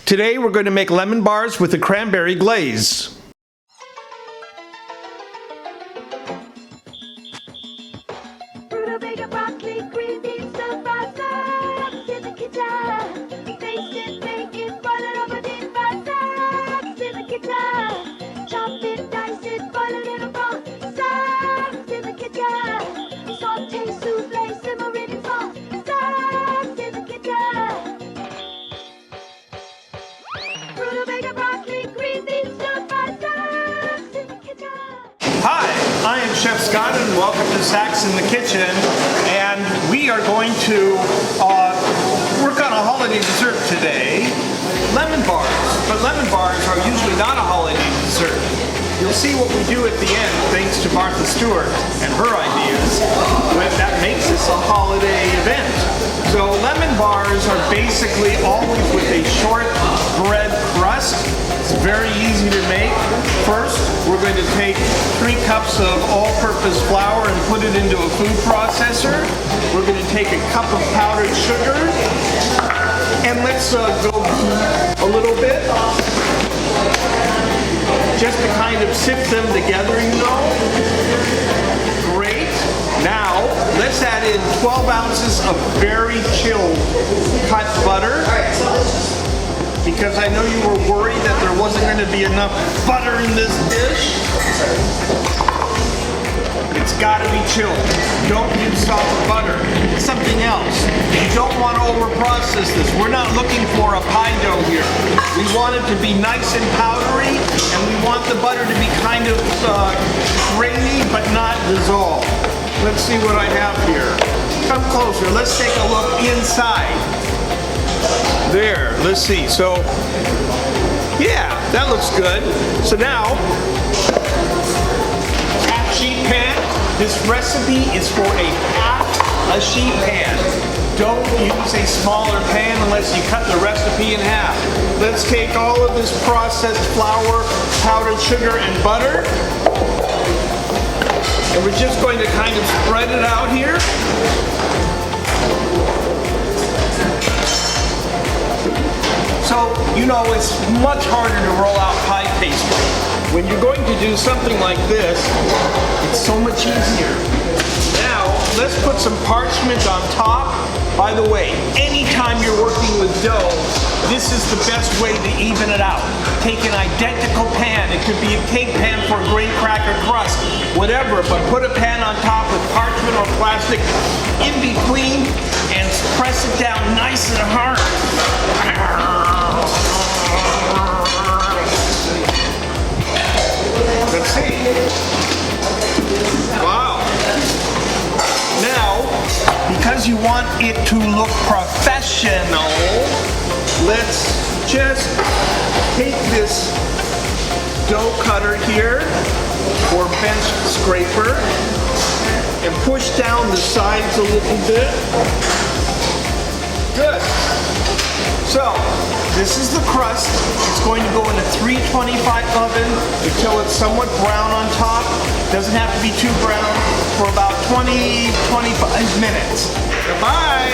Today we're going to make lemon bars with a cranberry glaze. I am Chef Scott and welcome to Sacks in the Kitchen, and we are going to work on a holiday dessert today, lemon bars. But lemon bars are usually not a holiday dessert. You'll see what we do at the end thanks to Martha Stewart and her ideas, but that makes this a holiday event. So lemon bars are basically always with a short bread crust. It's very easy to make. First, we're going to take 3 cups of all-purpose flour and put it into a food processor. We're going to take a cup of powdered sugar, and let's go a little bit, just to kind of sift them together, you know. Great. Now, let's add in 12 ounces of very chilled cut butter, because I know you were worried that there wasn't going to be enough butter in this dish. It's got to be chilled. Don't use soft butter. Something else. You don't want to overprocess this. We're not looking for a pie dough here. We want it to be nice and powdery, and we want the butter to be kind of grainy but not dissolved. Let's see what I have here. Come closer. Let's take a look inside. There, let's see. So, yeah, that looks good. So now, half sheet pan. This recipe is for half a sheet pan. Don't use a smaller pan unless you cut the recipe in half. Let's take all of this processed flour, powdered sugar, and butter, and we're just going to kind of spread it out here. So, you know, it's much harder to roll out pie pastry. When you're going to do something like this, it's so much easier. Now, let's put some parchment on top. By the way, anytime you're working with dough, this is the best way to even it out. Take an identical pan. It could be a cake pan for graham cracker crust, whatever, but put a pan on top with parchment or plastic in between and press it down nice and hard. Let's see. Wow. Now, because you want it to look professional, let's just take this dough cutter here, or bench scraper, and push down the sides a little bit. Good. So, this is the crust. It's going to go in a 325 oven until it's somewhat brown on top. Doesn't have to be too brown, for about 20-25 minutes. Goodbye.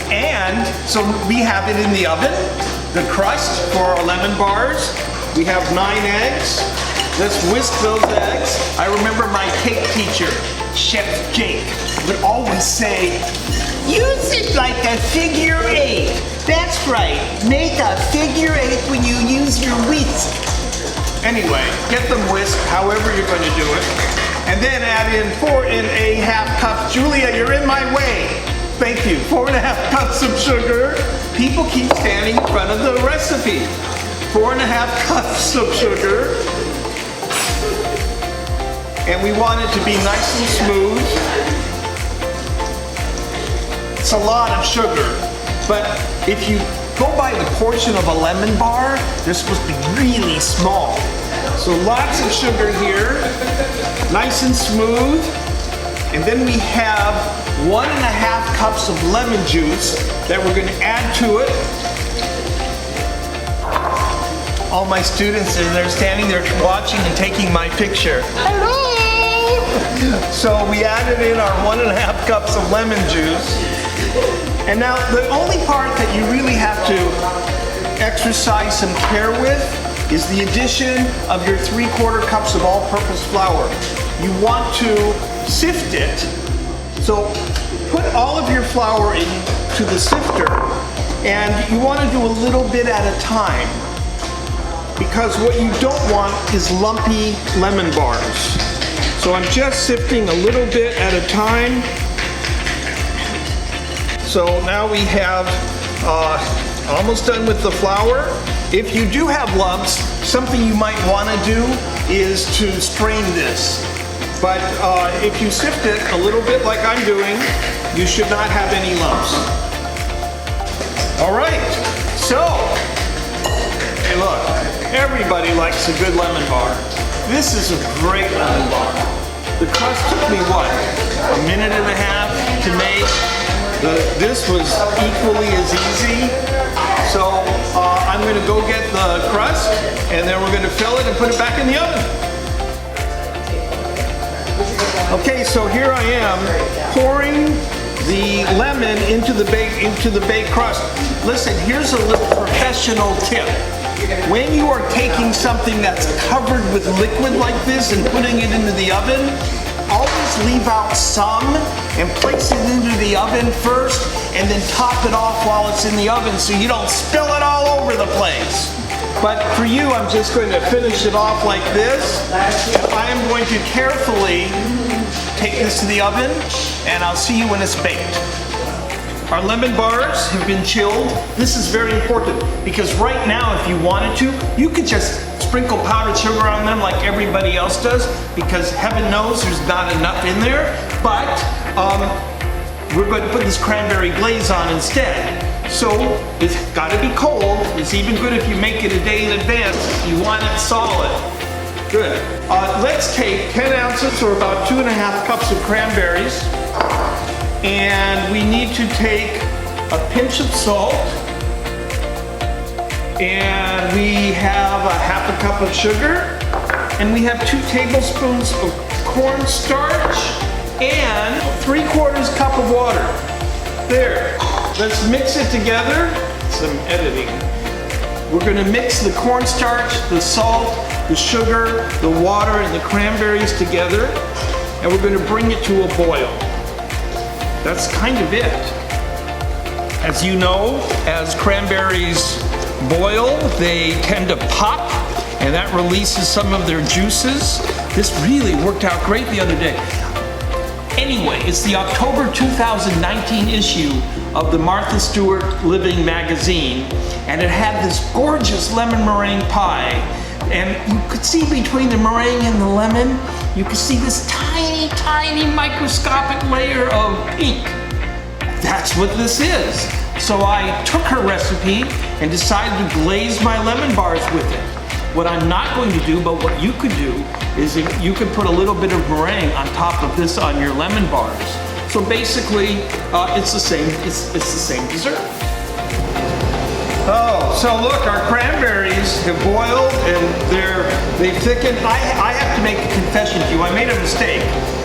And so we have it in the oven, the crust for our lemon bars. We have 9 eggs. Let's whisk those eggs. I remember my cake teacher, Chef Jake, would always say, use it like a figure 8. That's right. Make a figure 8 when you use your whisk. Anyway, get them whisked however you're going to do it. And then add in 4½ cups. Julia, you're in my way. Thank you. 4½ cups of sugar. People keep standing in front of the recipe. 4½ cups of sugar. And we want it to be nice and smooth. It's a lot of sugar, but if you go by the portion of a lemon bar, they're supposed to be really small. So lots of sugar here, nice and smooth. And then we have 1½ cups of lemon juice that we're going to add to it. All my students, they're standing there watching and taking my picture. Hello! So we added in our 1½ cups of lemon juice. And now the only part that you really have to exercise some care with is the addition of your 3/4 cups of all-purpose flour. You want to sift it, so put all of your flour into the sifter, and you want to do a little bit at a time, because what you don't want is lumpy lemon bars. So I'm just sifting a little bit at a time. So now we have almost done with the flour. If you do have lumps, something you might want to do is to strain this. But if you sift it a little bit like I'm doing, you should not have any lumps. All right, so, hey look, everybody likes a good lemon bar. This is a great lemon bar. The crust took me what, a minute and a half to make? This was equally as easy. So I'm gonna go get the crust, and then we're gonna fill it and put it back in the oven. Okay, so here I am pouring the lemon into the baked crust. Listen, here's a little professional tip. When you are taking something that's covered with liquid like this and putting it into the oven, always leave out some and place it into the oven first, and then top it off while it's in the oven so you don't spill it all over the place. But for you, I'm just going to finish it off like this. I am going to carefully take this to the oven, and I'll see you when it's baked. Our lemon bars have been chilled. This is very important because right now, if you wanted to, you could just sprinkle powdered sugar on them like everybody else does, because heaven knows there's not enough in there. But we're going to put this cranberry glaze on instead. So it's got to be cold. It's even good if you make it a day in advance. You want it solid. Good. Let's take 10 ounces or about 2.5 cups of cranberries. And we need to take a pinch of salt. And we have a 1/2 cup of sugar. And we have 2 tablespoons of cornstarch and 3/4 cup of water. There. Let's mix it together. Some editing. We're going to mix the cornstarch, the salt, the sugar, the water, and the cranberries together. And we're going to bring it to a boil. That's kind of it. As you know, as cranberries boil, they tend to pop, and that releases some of their juices. This really worked out great the other day. Anyway, it's the October 2019 issue of the Martha Stewart Living magazine, and it had this gorgeous lemon meringue pie, and you could see between the meringue and the lemon, you could see this tiny, tiny microscopic layer of pink. That's what this is. So I took her recipe and decided to glaze my lemon bars with it. What I'm not going to do, but what you could do, is you could put a little bit of meringue on top of this on your lemon bars. So basically, it's the same dessert. Oh, so look, our cranberries have boiled and they've thickened. I have to make a confession to you. I made a mistake.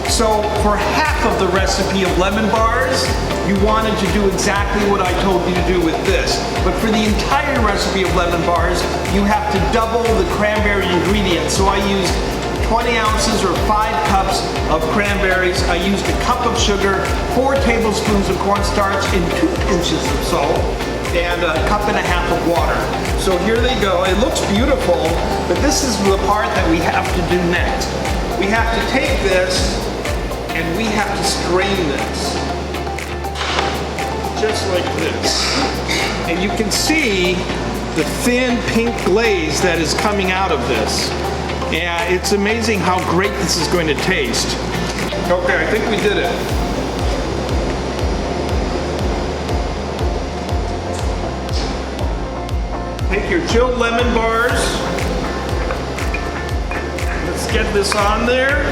So for half of the recipe of lemon bars, you wanted to do exactly what I told you to do with this. But for the entire recipe of lemon bars, you have to double the cranberry ingredients. So I used 20 ounces or 5 cups of cranberries. I used a cup of sugar, 4 tablespoons of cornstarch, and 2 pinches of salt, and a 1.5 cups of water. So here they go. It looks beautiful, but this is the part that we have to do next. We have to take this and we have to strain this. Just like this. And you can see the thin pink glaze that is coming out of this. Yeah, it's amazing how great this is going to taste. Okay, I think we did it. Take your chilled lemon bars. Let's get this on there.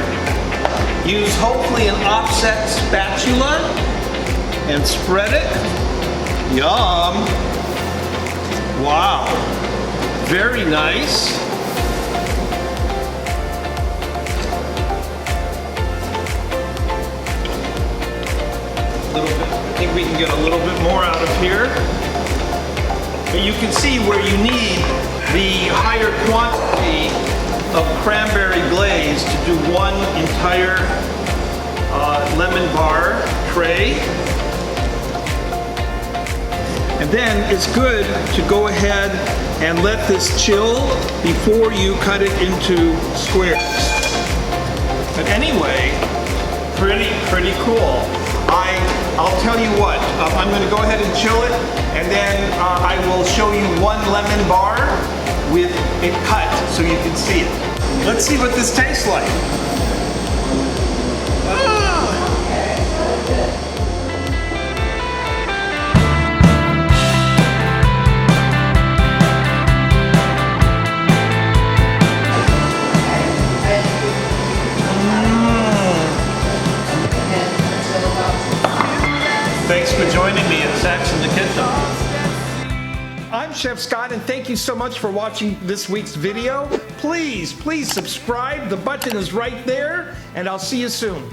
Use hopefully an offset spatula and spread it. Yum. Wow. Very nice. A little bit. I think think we can get a little bit more out of here. But you can see where you need the higher quantity of cranberry glaze to do one entire lemon bar tray. And then it's good to go ahead and let this chill before you cut it into squares. But anyway, pretty cool. I'll tell you what, I'm going to go ahead and chill it, and then I will show you one lemon bar with it cut so you can see it. Let's see what this tastes like. Thanks for joining me at Sacks in the Kitchen. I'm Chef Scott, and thank you so much for watching this week's video. Please subscribe. The button is right there, and I'll see you soon.